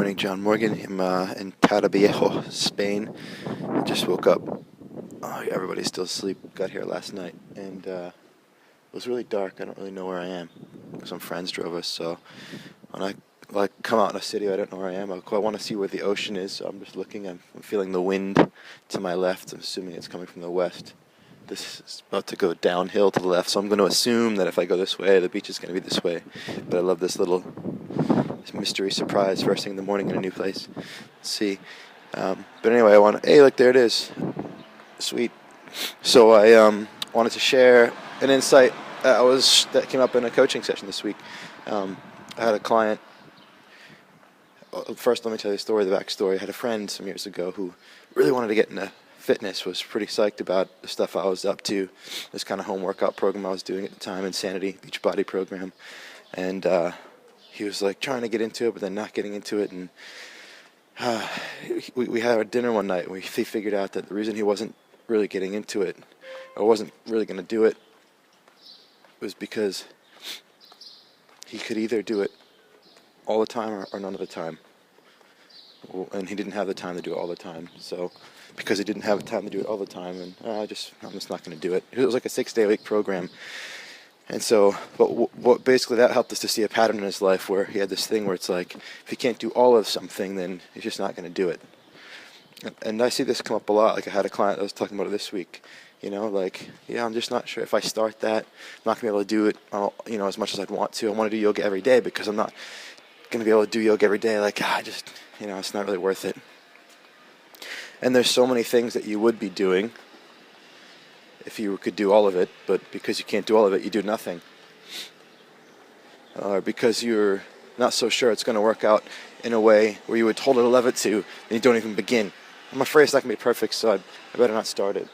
morning, John Morgan. I'm in Torrevieja, Spain. I just woke up. Everybody's still asleep. Got here last night, and it was really dark. I don't really know where I am. Some friends drove us, so when I come out in a city, I don't know where I am. I want to see where the ocean is, so I'm just looking. I'm feeling the wind to my left. I'm assuming it's coming from the west. This is about to go downhill to the left, so I'm going to assume that if I go this way, the beach is going to be this way. But I love this little mystery surprise first thing in the morning in a new place. Let's see. But anyway, hey, look, there it is. Sweet. So I wanted to share an insight that came up in a coaching session this week. I had a client. First, let me tell you the backstory. I had a friend some years ago who really wanted to get into fitness, was pretty psyched about the stuff I was up to, this kind of home workout program I was doing at the time, Insanity Beachbody program. And he was like trying to get into it, but then not getting into it. And we had our dinner one night, and he figured out that the reason he wasn't really getting into it, or wasn't really going to do it, was because he could either do it all the time or none of the time. And he didn't have the time to do it all the time. So because he didn't have the time to do it all the time, and I'm just not going to do it. It was like a 6-day-a-week program. And so, what basically that helped us to see a pattern in his life where he had this thing where it's like, if he can't do all of something, then he's just not going to do it. And I see this come up a lot. Like I had a client that was talking about it this week. I'm just not sure if I start that, I'm not going to be able to do it, as much as I'd want to. I want to do yoga every day because I'm not going to be able to do yoga every day. It's not really worth it. And there's so many things that you would be doing if you could do all of it, but because you can't do all of it, you do nothing. Or because you're not so sure it's going to work out in a way where you would totally love it to, and you don't even begin. I'm afraid it's not going to be perfect, so I better not start it.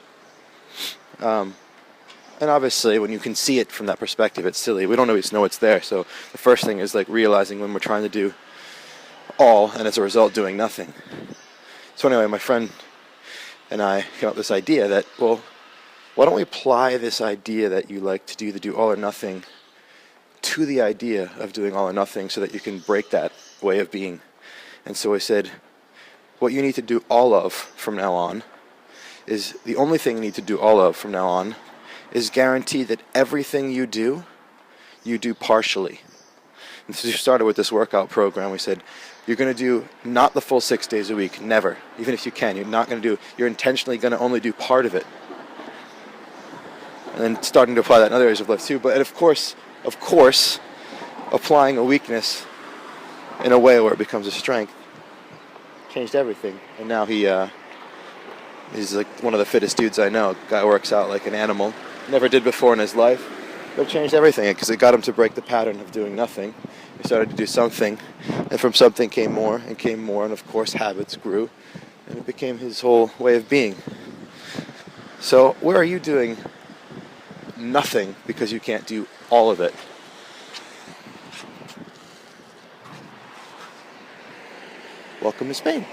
And obviously, when you can see it from that perspective, it's silly. We don't always know it's there, so the first thing is like realizing when we're trying to do all, and as a result, doing nothing. So anyway, my friend and I came up with this idea that, why don't we apply this idea that you like to do all or nothing, to the idea of doing all or nothing so that you can break that way of being. And so I said, what you need to do all of from now on is, the only thing you need to do all of from now on is guarantee that everything you do partially. And so we started with this workout program. We said, you're going to do not the full 6 days a week, never. Even if you can, you're intentionally going to only do part of it. And then starting to apply that in other areas of life too. But of course, applying a weakness in a way where it becomes a strength changed everything. And now he's like one of the fittest dudes I know. Guy works out like an animal. Never did before in his life. But it changed everything because it got him to break the pattern of doing nothing. He started to do something, and from something came more, and of course habits grew, and it became his whole way of being. So where are you doing nothing because you can't do all of it? Welcome to Spain.